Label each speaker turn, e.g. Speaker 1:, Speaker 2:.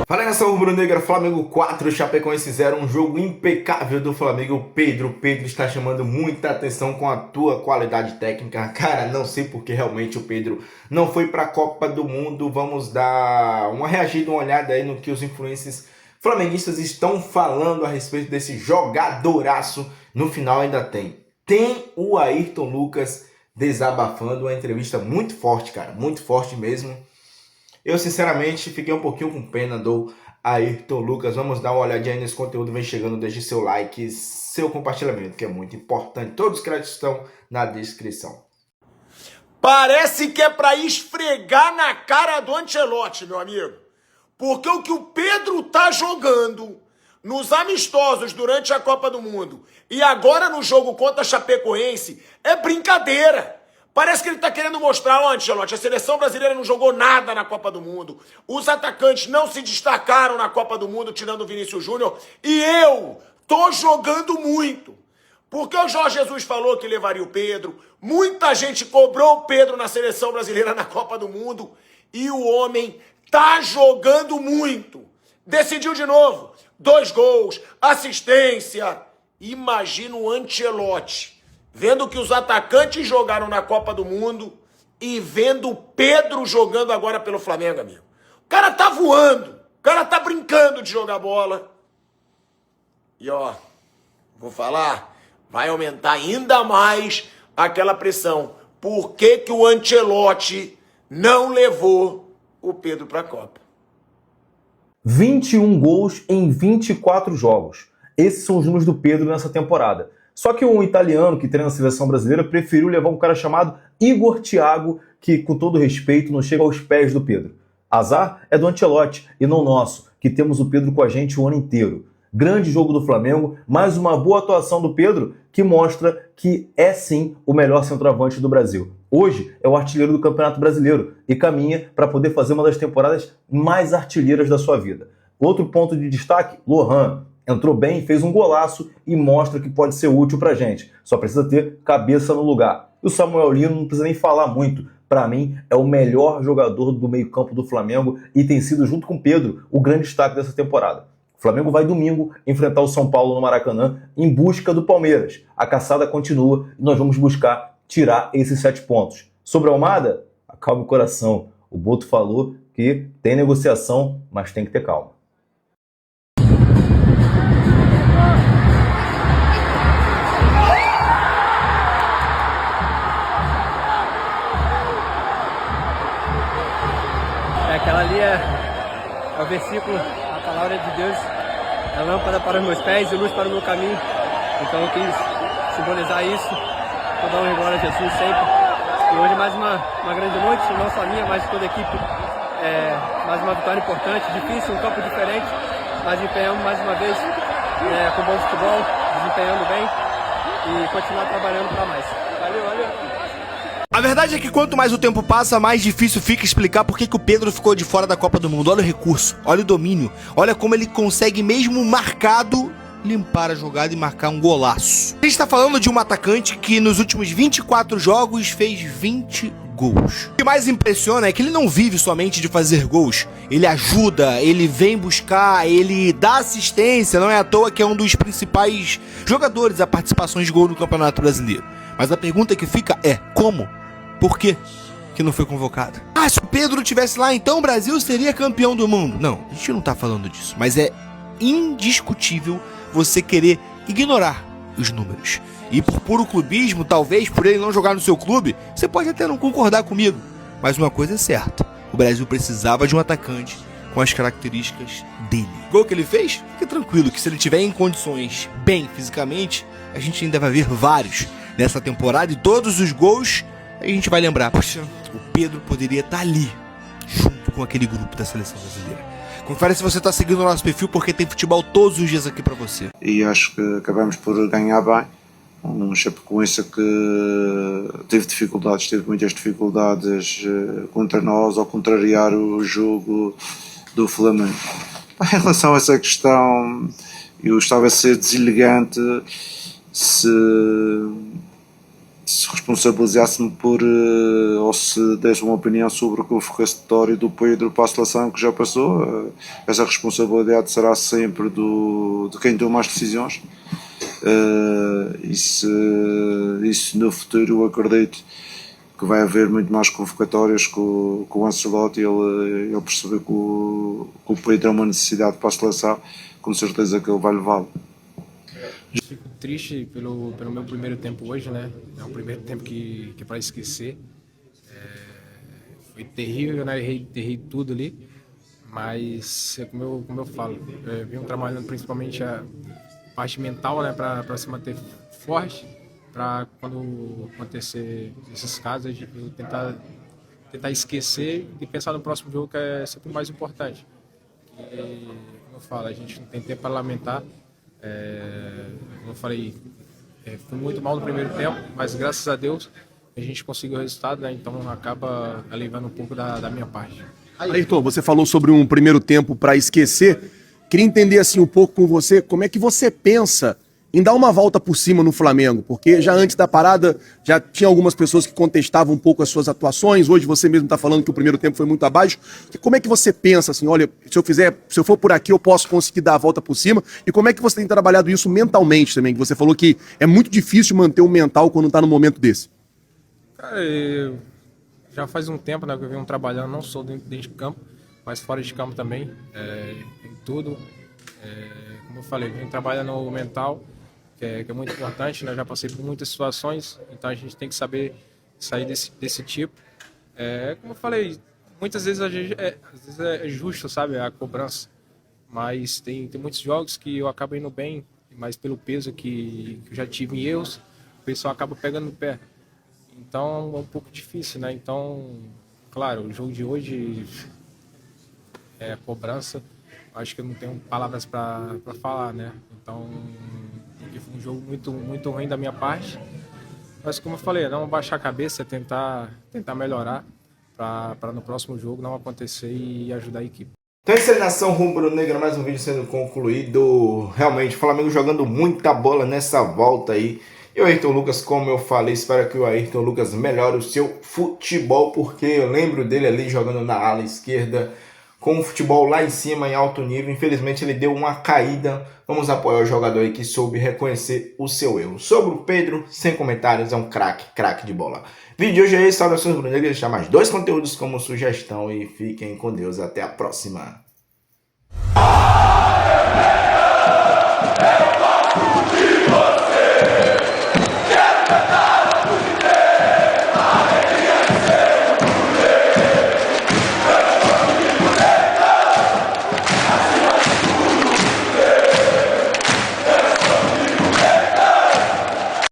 Speaker 1: Fala, nação rubro-negra, Flamengo 4, Chapecoense 0, um jogo impecável do Flamengo. Pedro está chamando muita atenção com a tua qualidade técnica. Cara, não sei porque realmente o Pedro não foi para a Copa do Mundo. Vamos dar uma reagida, uma olhada aí no que os influencers flamenguistas estão falando a respeito desse jogadoraço. No final ainda tem o Ayrton Lucas desabafando, uma entrevista muito forte, cara, muito forte mesmo. Eu, sinceramente, fiquei um pouquinho com pena do Ayrton Lucas. Vamos dar uma olhadinha aí nesse conteúdo. Vem chegando, deixe seu like, seu compartilhamento, que é muito importante. Todos os créditos estão na descrição.
Speaker 2: Parece que é para esfregar na cara do Ancelotti, meu amigo. Porque o que o Pedro tá jogando nos amistosos durante a Copa do Mundo e agora no jogo contra a Chapecoense é brincadeira. Parece que ele tá querendo mostrar, ó, Ancelotti, a seleção brasileira não jogou nada na Copa do Mundo. Os atacantes não se destacaram na Copa do Mundo, tirando o Vinícius Júnior. E eu tô jogando muito. Porque o Jorge Jesus falou que levaria o Pedro. Muita gente cobrou o Pedro na seleção brasileira na Copa do Mundo. E o homem tá jogando muito. Decidiu de novo. 2 gols, assistência. Imagina o Ancelotti vendo que os atacantes jogaram na Copa do Mundo e vendo o Pedro jogando agora pelo Flamengo, amigo. O cara tá voando, o cara tá brincando de jogar bola. E ó, vou falar, vai aumentar ainda mais aquela pressão. Por que que o Ancelotti não levou o Pedro pra Copa?
Speaker 3: 21 gols em 24 jogos. Esses são os números do Pedro nessa temporada. Só que um italiano que treina a seleção brasileira preferiu levar um cara chamado Igor Thiago, que, com todo respeito, não chega aos pés do Pedro. Azar é do Ancelotti e não nosso, que temos o Pedro com a gente o ano inteiro. Grande jogo do Flamengo, mais uma boa atuação do Pedro, que mostra que é sim o melhor centroavante do Brasil. Hoje é o artilheiro do Campeonato Brasileiro e caminha para poder fazer uma das temporadas mais artilheiras da sua vida. Outro ponto de destaque, Lohan. Entrou bem, fez um golaço e mostra que pode ser útil pra gente. Só precisa ter cabeça no lugar. E o Samuel Lino não precisa nem falar muito. Para mim, é o melhor jogador do meio-campo do Flamengo e tem sido, junto com o Pedro, o grande destaque dessa temporada. O Flamengo vai domingo enfrentar o São Paulo no Maracanã em busca do Palmeiras. A caçada continua e nós vamos buscar tirar esses 7 pontos. Sobre a Almada, acalme o coração. O Boto falou que tem negociação, mas tem que ter calma.
Speaker 4: Aquela ali é o versículo, a palavra de Deus, é a lâmpada para os meus pés e luz para o meu caminho. Então eu quis simbolizar isso, toda honra e glória a Jesus sempre. E hoje mais uma grande noite, não só minha, mas toda a equipe. Mais uma vitória importante, difícil, um campo diferente, mas empenhamos mais uma vez com bom futebol, desempenhando bem e continuar trabalhando para mais. Valeu, valeu!
Speaker 2: A verdade é que quanto mais o tempo passa, mais difícil fica explicar por que o Pedro ficou de fora da Copa do Mundo. Olha o recurso, olha o domínio, olha como ele consegue, mesmo marcado, limpar a jogada e marcar um golaço. A gente tá falando de um atacante que nos últimos 24 jogos fez 20 gols. O que mais impressiona é que ele não vive somente de fazer gols. Ele ajuda, ele vem buscar, ele dá assistência. Não é à toa que é um dos principais jogadores a participações de gol no Campeonato Brasileiro. Mas a pergunta que fica é, como? Por quê que não foi convocado? Ah, se o Pedro estivesse lá, então o Brasil seria campeão do mundo. Não, a gente não tá falando disso. Mas é indiscutível você querer ignorar os números. E por puro clubismo, talvez por ele não jogar no seu clube, você pode até não concordar comigo. Mas uma coisa é certa, o Brasil precisava de um atacante com as características dele. O gol que ele fez? Fique tranquilo que se ele estiver em condições bem fisicamente, a gente ainda vai ver vários nessa temporada e todos os gols a gente vai lembrar, poxa, o Pedro poderia estar ali, junto com aquele grupo da seleção brasileira. Confere se você está seguindo o nosso perfil, porque tem futebol todos os dias aqui para você.
Speaker 5: E acho que acabamos por ganhar bem. Um Chapecoense que teve muitas dificuldades contra nós ao contrariar o jogo do Flamengo. Em relação a essa questão, eu estava a ser deselegante se se responsabilizasse-me por, ou se desse uma opinião sobre o convocatório do Pedro para a seleção que já passou, essa responsabilidade será sempre de quem toma as decisões. E se no futuro eu acredito que vai haver muito mais convocatórias com o Ancelotti, ele perceber que o Pedro é uma necessidade para a seleção, com certeza que ele vai levá-lo.
Speaker 6: Fico triste pelo meu primeiro tempo hoje, né? É um primeiro tempo que é para esquecer. Foi terrível, né? Errei tudo ali. Mas, como eu falo, venho trabalhando principalmente a parte mental, né? Para se manter forte, para quando acontecer esses casos, eu tentar esquecer e pensar no próximo jogo, que é sempre o mais importante. E, como eu falo, a gente não tem tempo para lamentar. Como eu falei, fui muito mal no primeiro tempo, mas graças a Deus a gente conseguiu o resultado, né? Então acaba aliviando um pouco da minha parte.
Speaker 7: Ayrton, você falou sobre um primeiro tempo para esquecer. Queria entender assim um pouco com você, como é que você pensa em dar uma volta por cima no Flamengo? Porque já antes da parada já tinha algumas pessoas que contestavam um pouco as suas atuações. Hoje você mesmo está falando que o primeiro tempo foi muito abaixo. Como é que você pensa assim, olha, se eu for por aqui eu posso conseguir dar a volta por cima? E como é que você tem trabalhado isso mentalmente também? Que você falou que é muito difícil manter o mental quando está num momento desse.
Speaker 6: Cara, já faz um tempo, né, que eu venho trabalhando, não só dentro de campo, mas fora de campo também, em tudo. Como eu falei, venho trabalhando no mental, que é muito importante, né? Eu já passei por muitas situações, então a gente tem que saber sair desse tipo. Como eu falei, muitas vezes às vezes é justo, sabe, a cobrança, mas tem muitos jogos que eu acabo indo bem, mas pelo peso que eu já tive em erros, o pessoal acaba pegando no pé. Então é um pouco difícil, né? Então, claro, o jogo de hoje é cobrança. Acho que eu não tenho palavras para falar, né? Então, foi um jogo muito ruim da minha parte. Mas, como eu falei, não baixar a cabeça, tentar melhorar para no próximo jogo não acontecer e ajudar a equipe.
Speaker 1: Então é isso aí, nação rubro-negra, mais um vídeo sendo concluído. Realmente, o Flamengo jogando muita bola nessa volta aí. E o Ayrton Lucas, como eu falei, espero que o Ayrton Lucas melhore o seu futebol, porque eu lembro dele ali jogando na ala esquerda, com o futebol lá em cima, em alto nível. Infelizmente ele deu uma caída. Vamos apoiar o jogador aí que soube reconhecer o seu erro. Sobre o Pedro, sem comentários, é um craque de bola. Vídeo de hoje é esse, saudações rubro-negras. Deixar mais 2 conteúdos como sugestão e fiquem com Deus. Até a próxima.